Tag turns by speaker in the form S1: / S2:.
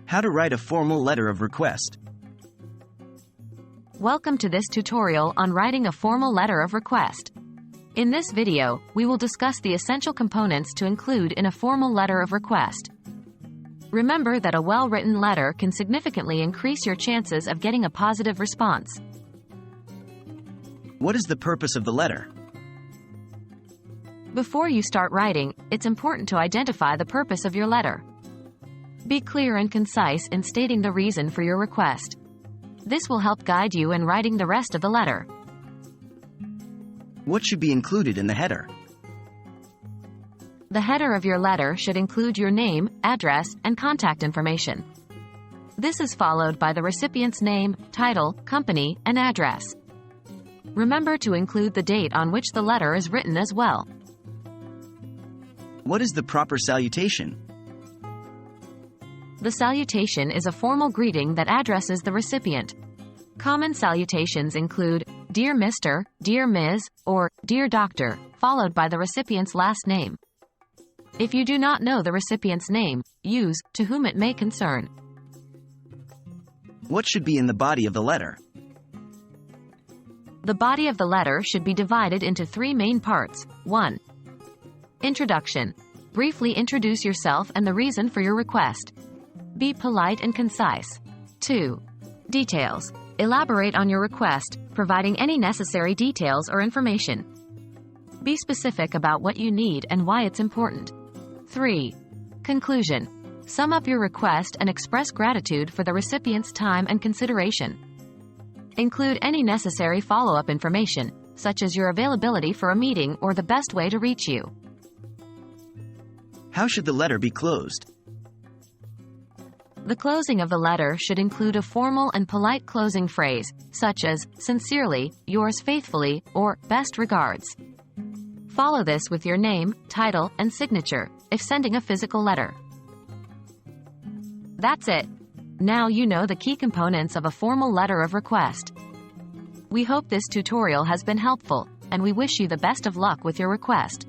S1: How to write a formal letter of request.
S2: Welcome to this tutorial on writing a formal letter of request. In this video, we will discuss the essential components to include in a formal letter of request. Remember that a well-written letter can significantly increase your chances of getting a positive response.
S1: What is the purpose of the letter?
S2: Before you start writing, it's important to identify the purpose of your letter. Be clear and concise in stating the reason for your request. This will help guide you in writing the rest of the letter.
S1: What should be included in the header?
S2: The header of your letter should include your name, address, and contact information. This is followed by the recipient's name, title, company, and address. Remember to include the date on which the letter is written as well.
S1: What is the proper salutation?
S2: The salutation is a formal greeting that addresses the recipient. Common salutations include, Dear Mr., Dear Ms., or Dear Doctor, followed by the recipient's last name. If you do not know the recipient's name, use, to whom it may concern.
S1: What should be in the body of the letter?
S2: The body of the letter should be divided into three main parts. 1. Introduction. Briefly introduce yourself and the reason for your request. Be polite and concise. 2. Details. Elaborate on your request, providing any necessary details or information. Be specific about what you need and why it's important. 3. Conclusion. Sum up your request and express gratitude for the recipient's time and consideration. Include any necessary follow-up information, such as your availability for a meeting or the best way to reach you.
S1: How should the letter be closed?
S2: The closing of the letter should include a formal and polite closing phrase, such as, Sincerely, yours faithfully, or Best regards. Follow this with your name, title, and signature, if sending a physical letter. That's it. Now you know the key components of a formal letter of request. We hope this tutorial has been helpful, and we wish you the best of luck with your request.